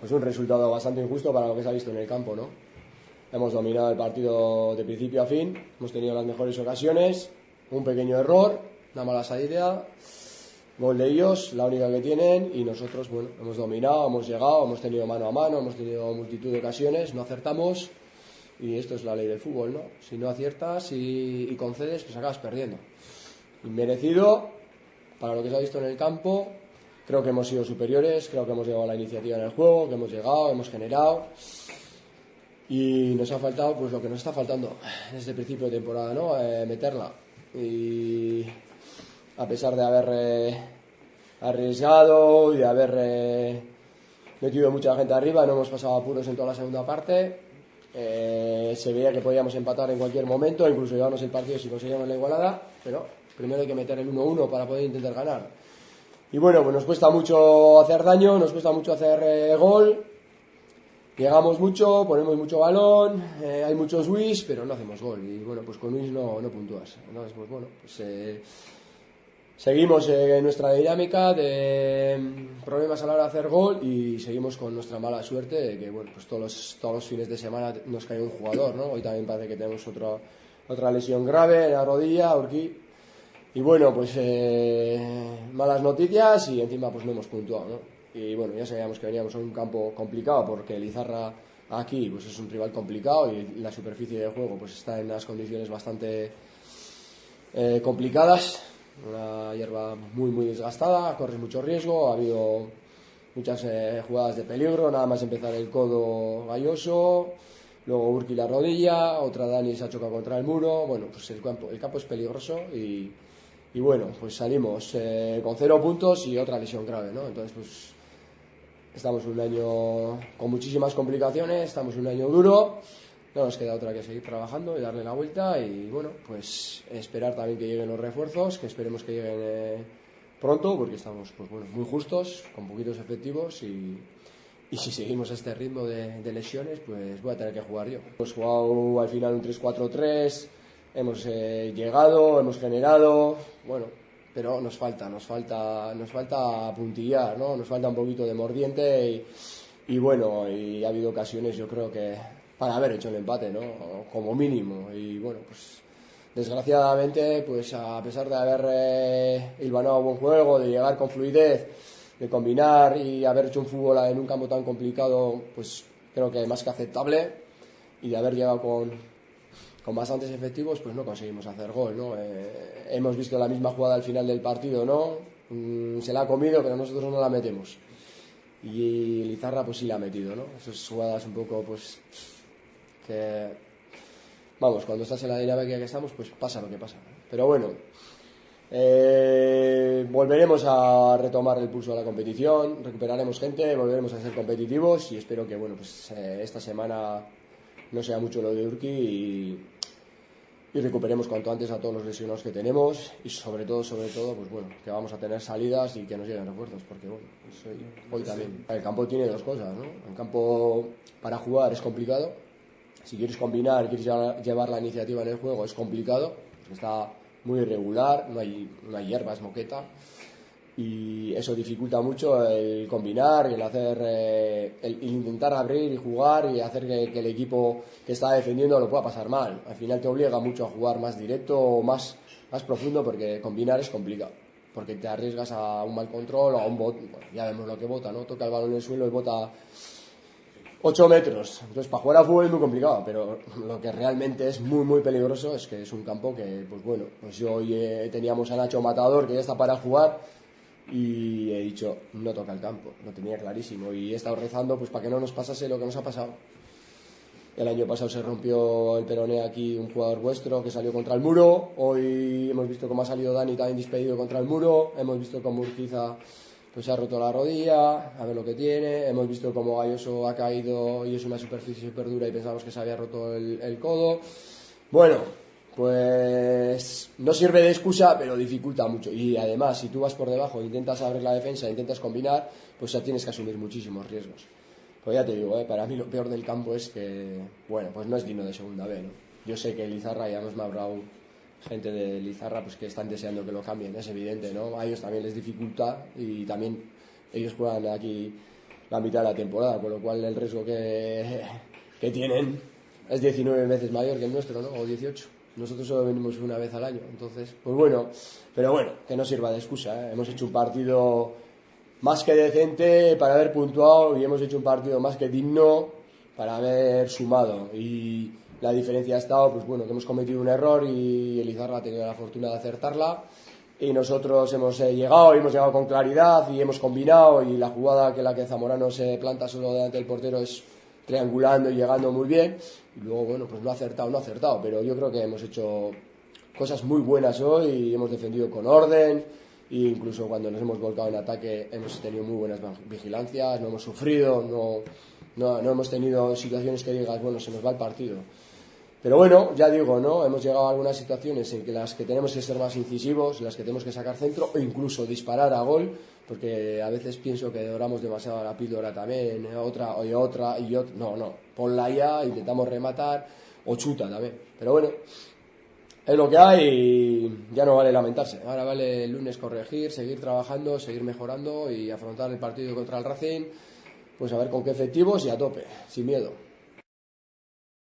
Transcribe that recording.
pues un resultado bastante injusto para lo que se ha visto en el campo, ¿no? Hemos dominado el partido de principio a fin, hemos tenido las mejores ocasiones, un pequeño error, una mala salida, gol de ellos, la única que tienen, y nosotros, bueno, hemos dominado, hemos llegado, hemos tenido mano a mano, hemos tenido multitud de ocasiones, no acertamos, y esto es la ley del fútbol, ¿no? Si no aciertas y concedes, pues acabas perdiendo. Inmerecido, para lo que se ha visto en el campo, creo que hemos sido superiores, creo que hemos llevado la iniciativa en el juego, que hemos llegado, hemos generado, y nos ha faltado pues lo que nos está faltando desde el principio de temporada, ¿no? Meterla. Y a pesar de haber arriesgado y de haber metido mucha gente arriba, no hemos pasado apuros en toda la segunda parte. Se veía que podíamos empatar en cualquier momento, incluso llevarnos el partido si conseguíamos la igualada, pero primero hay que meter el 1-1 para poder intentar ganar. Y bueno, pues nos cuesta mucho hacer daño, nos cuesta mucho hacer gol. Llegamos mucho, ponemos mucho balón, hay muchos whis, pero no hacemos gol. Y bueno, pues con whis no puntúas. Entonces, pues bueno, pues seguimos en nuestra dinámica de problemas a la hora de hacer gol y seguimos con nuestra mala suerte de que, bueno, pues todos los fines de semana nos cae un jugador, ¿no? Hoy también parece que tenemos otra lesión grave en la rodilla, Urquí. Y bueno, pues malas noticias y encima pues no hemos puntuado, ¿no? Y bueno, ya sabíamos que veníamos a un campo complicado porque Lizarra aquí pues es un rival complicado y la superficie de juego pues está en unas condiciones bastante complicadas, una hierba muy desgastada, corres mucho riesgo, ha habido muchas jugadas de peligro, nada más empezar el codo Galloso, luego Urqui la rodilla, otra Dani se ha chocado contra el muro, bueno, pues el campo es peligroso y bueno, pues salimos con 0 puntos y otra lesión grave, ¿no? Entonces pues estamos un año con muchísimas complicaciones, estamos un año duro, no nos queda otra que seguir trabajando y darle la vuelta y bueno, pues esperar también que lleguen los refuerzos, que esperemos que lleguen pronto, porque estamos pues bueno, muy justos, con poquitos efectivos y si seguimos a este ritmo de lesiones, pues voy a tener que jugar yo. Hemos jugado al final un 3-4-3, hemos llegado, hemos generado, bueno, pero nos falta apuntillar, ¿no? Nos falta un poquito de mordiente y bueno, y ha habido ocasiones yo creo que para haber hecho el empate, ¿no? Como mínimo, y bueno, pues desgraciadamente, pues a pesar de haber hilvanado buen juego, de llegar con fluidez, de combinar y haber hecho un fútbol en un campo tan complicado, pues creo que más que aceptable, y de haber llegado con bastantes efectivos, pues no conseguimos hacer gol, ¿no? Hemos visto la misma jugada al final del partido, ¿no? Se la ha comido, pero nosotros no la metemos. Y Lizarra pues sí la ha metido, ¿no? Esas jugadas un poco, pues, que... Vamos, cuando estás en la dinámica que estamos, pues pasa lo que pasa, ¿no? Pero bueno, volveremos a retomar el pulso de la competición, recuperaremos gente, volveremos a ser competitivos y espero que, bueno, pues esta semana no sea mucho lo de Urqui y recuperemos cuanto antes a todos los lesionados que tenemos y sobre todo, pues bueno, que vamos a tener salidas y que nos lleguen refuerzos, porque bueno, pues hoy también. El campo tiene dos cosas, ¿no? El campo para jugar es complicado, si quieres combinar, quieres llevar la iniciativa en el juego es complicado, porque está muy irregular, no hay hierba, es moqueta. Y eso dificulta mucho el combinar y el hacer el intentar abrir y jugar y hacer que el equipo que está defendiendo lo pueda pasar mal. Al final te obliga mucho a jugar más directo o más profundo, porque combinar es complicado, porque te arriesgas a un mal control o a un bot. Bueno, ya vemos lo que bota, ¿no? Toca el balón en el suelo y bota 8 metros. Entonces para jugar a fútbol es muy complicado, pero lo que realmente es muy peligroso es que es un campo que, pues bueno, pues yo hoy teníamos a Nacho Matador, que ya está para jugar, y he dicho, no toca el campo, lo tenía clarísimo y he estado rezando pues para que no nos pasase lo que nos ha pasado. El año pasado se rompió el peroné aquí un jugador vuestro que salió contra el muro, hoy hemos visto cómo ha salido Dani también despedido contra el muro, hemos visto cómo Urquiza pues se ha roto la rodilla, a ver lo que tiene, hemos visto cómo Galloso ha caído y es una superficie súper dura y pensamos que se había roto el codo. Bueno, pues no sirve de excusa, pero dificulta mucho. Y además, si tú vas por debajo, intentas abrir la defensa, intentas combinar, pues ya tienes que asumir muchísimos riesgos. Pues ya te digo, para mí lo peor del campo es que, bueno, pues no es digno de segunda B, ¿no? Yo sé que Lizarra, y además me ha hablado gente de Lizarra, pues que están deseando que lo cambien, es evidente, ¿no? A ellos también les dificulta y también ellos juegan aquí la mitad de la temporada, con lo cual el riesgo que tienen es 19 veces mayor que el nuestro, ¿no? O 18. Nosotros solo venimos una vez al año, entonces, pues bueno, pero bueno, que no sirva de excusa, ¿eh? Hemos hecho un partido más que decente para haber puntuado y hemos hecho un partido más que digno para haber sumado, y la diferencia ha estado, pues bueno, que hemos cometido un error y Elizarra ha tenido la fortuna de acertarla, y nosotros hemos llegado con claridad y hemos combinado, y la jugada que Zamorano se planta solo delante del portero es triangulando y llegando muy bien, y luego bueno, pues no ha acertado, pero yo creo que hemos hecho cosas muy buenas hoy y hemos defendido con orden, e incluso cuando nos hemos volcado en ataque hemos tenido muy buenas vigilancias, no hemos sufrido, no hemos tenido situaciones que digas, bueno, se nos va el partido. Pero bueno, ya digo, ¿no? Hemos llegado a algunas situaciones en que las que tenemos que ser más incisivos, las que tenemos que sacar centro o incluso disparar a gol, porque a veces pienso que doramos demasiado a la píldora también, otra. No, ponla ya, intentamos rematar o chuta también. Pero bueno, es lo que hay y ya no vale lamentarse. Ahora vale el lunes corregir, seguir trabajando, seguir mejorando y afrontar el partido contra el Racing, pues a ver con qué efectivos y a tope, sin miedo.